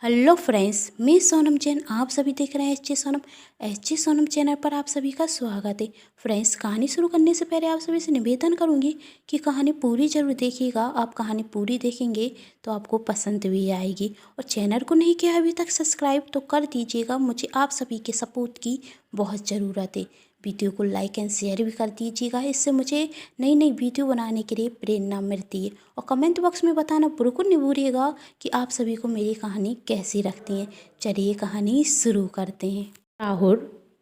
Hello friends, मैं सोनम जैन। आप सभी देख रहे हैं एच जे सोनम चैनल पर आप सभी का स्वागत है। फ्रेंड्स, कहानी शुरू करने से पहले आप सभी से निवेदन करूंगी कि कहानी पूरी जरूर देखिएगा। आप कहानी पूरी देखेंगे तो आपको पसंद भी आएगी। और चैनल को नहीं किया अभी तक सब्सक्राइब तो कर दीजिएगा। मुझे आप सभी के सपोर्ट की बहुत ज़रूरत है। वीडियो को लाइक एंड शेयर भी कर दीजिएगा। इससे मुझे नई नई वीडियो बनाने के लिए प्रेरणा मिलती है। और कमेंट बॉक्स में बताना बिल्कुल नहीं भूलिएगा कि आप सभी को मेरी कहानी कैसी लगती है। चलिए कहानी शुरू करते हैं। राहुल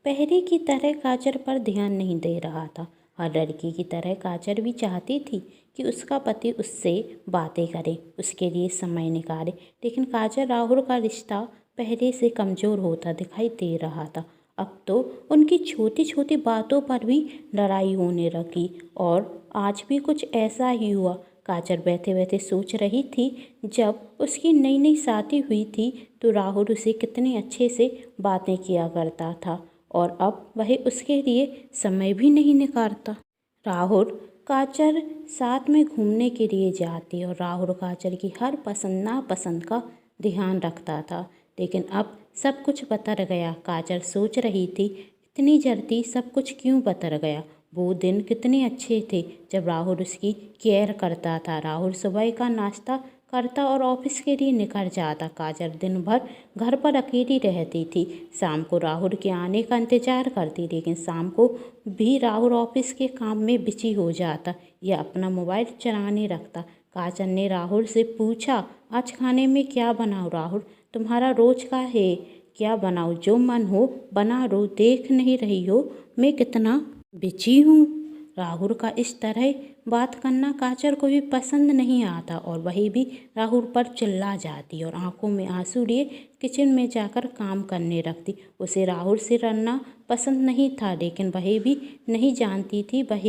पहले की तरह काजल पर ध्यान नहीं दे रहा था। हर लड़की की तरह काजल भी चाहती थी कि उसका पति उससे बातें करे, उसके लिए समय निकाले। लेकिन काजल राहुल का रिश्ता पहले से कमज़ोर होता दिखाई दे रहा था। अब तो उनकी छोटी छोटी बातों पर भी लड़ाई होने लगी और आज भी कुछ ऐसा ही हुआ। काजल बैठे बैठे सोच रही थी, जब उसकी नई नई शादी हुई थी तो राहुल उसे कितने अच्छे से बातें किया करता था और अब वह उसके लिए समय भी नहीं निकालता। राहुल काजल साथ में घूमने के लिए जाती और राहुल काजल की हर पसंद नापसंद का ध्यान रखता था। लेकिन अब सब कुछ बदल गया। काजल सोच रही थी, इतनी जल्दी सब कुछ क्यों बदल गया। वो दिन कितने अच्छे थे जब राहुल उसकी केयर करता था। राहुल सुबह का नाश्ता करता और ऑफिस के लिए निकल जाता। काजल दिन भर घर पर अकेली रहती थी। शाम को राहुल के आने का इंतजार करती, लेकिन शाम को भी राहुल ऑफिस के काम में बिजी हो जाता या अपना मोबाइल चलाने रखता। काजल ने राहुल से पूछा, आज खाने में क्या बनाऊँ राहुल? तुम्हारा रोज का है, क्या बनाऊँ? जो मन हो बना लो, देख नहीं रही हो मैं कितना बिजी हूँ। राहुल का इस तरह बात करना काजल को भी पसंद नहीं आता और वही भी राहुल पर चिल्ला जाती और आंखों में आंसू लिए किचन में जाकर काम करने लगती। उसे राहुल से लड़ना पसंद नहीं था, लेकिन वह भी नहीं जानती थी वह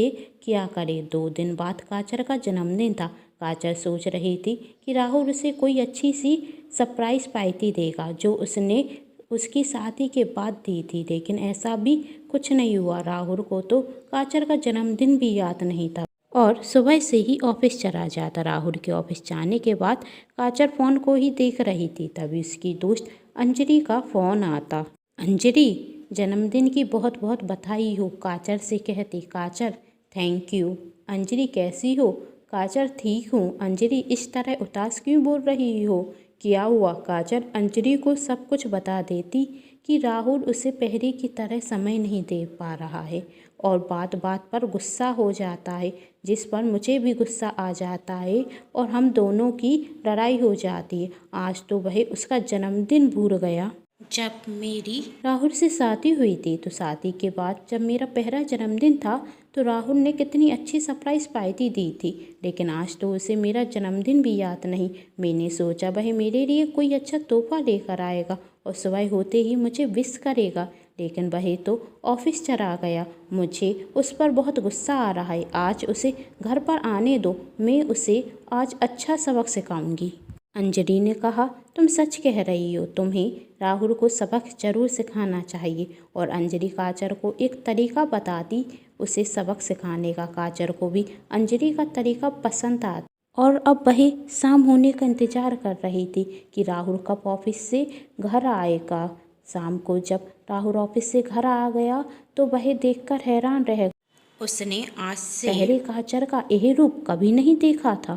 क्या करे। 2 दिन बाद काजल का जन्मदिन था। काजल सोच रही थी कि राहुल उसे कोई अच्छी सी सरप्राइज पार्टी देगा, जो उसने उसकी शादी के बाद दी थी। लेकिन ऐसा भी कुछ नहीं हुआ। राहुल को तो काजल का जन्मदिन भी याद नहीं था और सुबह से ही ऑफिस चला जाता। राहुल के ऑफिस जाने के बाद काजल फ़ोन को ही देख रही थी, तभी उसकी दोस्त अंजलि का फ़ोन आता। अंजलि, जन्मदिन की बहुत बहुत बधाई हो, काजल से कहती। काजल, थैंक यू। अंजलि, कैसी हो? काजल, ठीक हूँ। अंजलि, इस तरह उदास क्यों बोल रही हो? क्या हुआ? काजल अंजलि को सब कुछ बता देती कि राहुल उसे पहले की तरह समय नहीं दे पा रहा है और बात बात पर गुस्सा हो जाता है, जिस पर मुझे भी गुस्सा आ जाता है और हम दोनों की लड़ाई हो जाती है। आज तो वह उसका जन्मदिन भूल गया। जब मेरी राहुल से शादी हुई थी तो शादी के बाद जब मेरा पहला जन्मदिन था तो राहुल ने कितनी अच्छी सरप्राइज पार्टी दी थी, लेकिन आज तो उसे मेरा जन्मदिन भी याद नहीं। मैंने सोचा वह मेरे लिए कोई अच्छा तोहफा लेकर आएगा और सुबह होते ही मुझे विश करेगा, लेकिन वह तो ऑफिस चला गया। मुझे उस पर बहुत गुस्सा आ रहा है। आज उसे घर पर आने दो, मैं उसे आज अच्छा सबक सिखाऊंगी। अंजलि ने कहा, तुम सच कह रही हो, तुम्हें राहुल को सबक जरूर सिखाना चाहिए। और अंजलि काजल को एक तरीका बताती उसे सबक सिखाने का। काजल को भी अंजलि का तरीका पसंद आता और अब वह शाम होने का इंतजार कर रही थी कि राहुल कब ऑफिस से घर आएगा। शाम को जब राहुल ऑफिस से घर आ गया तो वह देखकर हैरान रह गया। उसने आज से पहले काजल का यह रूप कभी नहीं देखा था।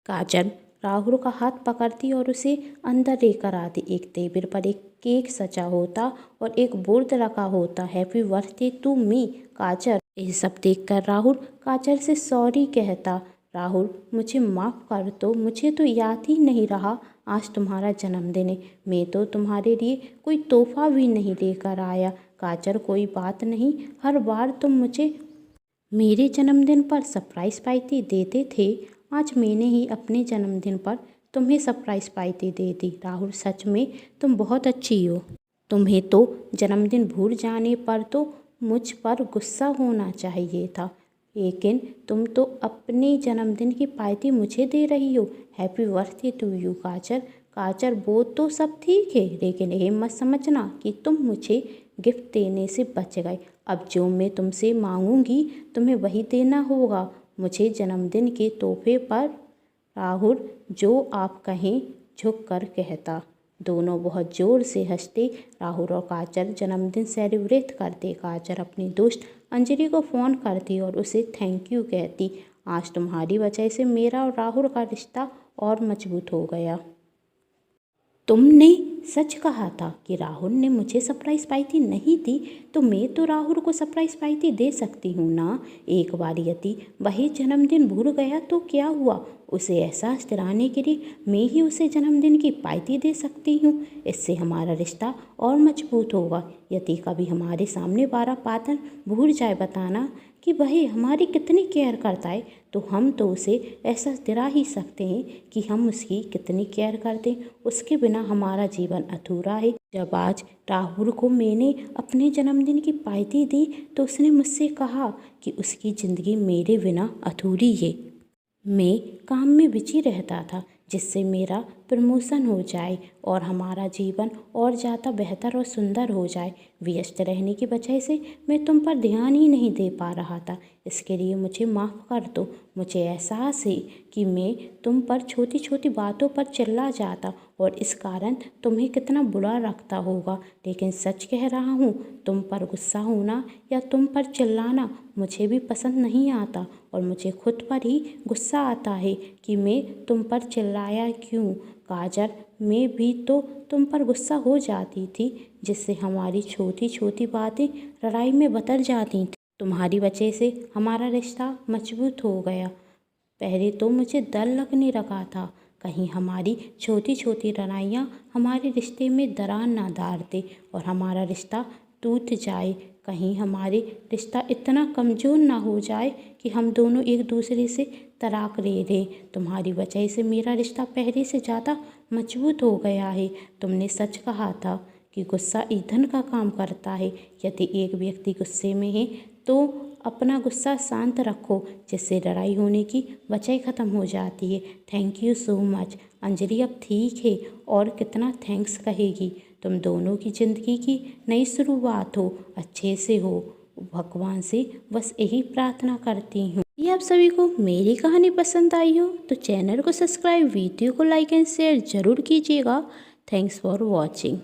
काजल राहुल का हाथ पकड़ती और उसे अंदर लेकर आती। एक टेबल पर एक केक सजा होता और एक बोर्ड रखा होता, हैप्पी बर्थडे टू मी काजल। ये सब देखकर राहुल काजल से सॉरी कहता। राहुल, मुझे माफ़ कर दो, मुझे तो याद ही नहीं रहा आज तुम्हारा जन्मदिन है। मैं तो तुम्हारे लिए कोई तोहफा भी नहीं लेकर आया। काजल, कोई बात नहीं, हर बार तुम मुझे मेरे जन्मदिन पर सरप्राइज पार्टी देते थे, आज मैंने ही अपने जन्मदिन पर तुम्हें सरप्राइज पार्टी दे दी। राहुल, सच में तुम बहुत अच्छी हो। तुम्हें तो जन्मदिन भूल जाने पर तो मुझ पर गुस्सा होना चाहिए था, लेकिन तुम तो अपने जन्मदिन की पार्टी मुझे दे रही हो। हैप्पी बर्थडे टू यू काजल। काजल, वो तो सब ठीक है, लेकिन ये मत समझना कि तुम मुझे गिफ्ट देने से बच गए। अब जो मैं तुमसे मांगूंगी तुम्हें वही देना होगा मुझे जन्मदिन के तोहफे पर। राहुल, जो आप कहें, झुक कर कहता। दोनों बहुत ज़ोर से हंसते राहुल और काजल जन्मदिन सेलिब्रेट करते। काजल अपनी दोस्त अंजलि को फ़ोन करती और उसे थैंक यू कहती। आज तुम्हारी वजह से मेरा और राहुल का रिश्ता और मजबूत हो गया। तुमने सच कहा था कि राहुल ने मुझे सरप्राइज़ पार्टी नहीं दी, तो मैं तो राहुल को सरप्राइज़ पार्टी दे सकती हूँ ना। एक बार यदि वही जन्मदिन भूल गया तो क्या हुआ, उसे एहसास दिलाने के लिए मैं ही उसे जन्मदिन की पार्टी दे सकती हूँ। इससे हमारा रिश्ता और मजबूत होगा। यदि कभी हमारे सामने बारह बातें भूल जाए बताना कि वह हमारी कितनी केयर करता है, तो हम तो उसे एहसास दिला ही सकते हैं कि हम उसकी कितनी केयर करते हैं। उसके बिना हमारा जीवन अधूरा है। जब आज राहुल को मैंने अपने जन्मदिन की पार्टी दी तो उसने मुझसे कहा कि उसकी ज़िंदगी मेरे बिना अधूरी है। मैं काम में बिजी रहता था जिससे मेरा प्रमोशन हो जाए और हमारा जीवन और ज़्यादा बेहतर और सुंदर हो जाए। व्यस्त रहने की वजह से मैं तुम पर ध्यान ही नहीं दे पा रहा था। इसके लिए मुझे माफ़ कर दो। मुझे एहसास है कि मैं तुम पर छोटी छोटी बातों पर चिल्ला जाता और इस कारण तुम्हें कितना बुरा लगता होगा, लेकिन सच कह रहा हूँ, तुम पर गुस्सा होना या तुम पर चिल्लाना मुझे भी पसंद नहीं आता और मुझे खुद पर ही गुस्सा आता है कि मैं तुम पर चिल्लाया क्यों। काजल, मैं भी तो तुम पर गुस्सा हो जाती थी, जिससे हमारी छोटी छोटी बातें लड़ाई में बदल जाती थी। तुम्हारी वजह से हमारा रिश्ता मजबूत हो गया। पहले तो मुझे डर लगने लगा था कहीं हमारी छोटी छोटी लड़ाइयाँ हमारे रिश्ते में दरार ना डाल दे और हमारा रिश्ता टूट जाए। कहीं हमारे रिश्ता इतना कमज़ोर ना हो जाए कि हम दोनों एक दूसरे से तलाक ले लें। तुम्हारी वजह से मेरा रिश्ता पहले से ज़्यादा मजबूत हो गया है। तुमने सच कहा था कि गुस्सा ईंधन का काम करता है। यदि एक व्यक्ति गुस्से में है तो अपना गुस्सा शांत रखो, जिससे लड़ाई होने की वजह ख़त्म हो जाती है। Thank you so much. Anjali अब ठीक है और कितना थैंक्स कहेगी। तुम दोनों की ज़िंदगी की नई शुरुआत हो, अच्छे से हो। भगवान से बस यही प्रार्थना करती हूँ। ये आप सभी को मेरी कहानी पसंद आई हो तो चैनल को सब्सक्राइब, वीडियो को लाइक एंड शेयर ज़रूर कीजिएगा। Thanks for watching.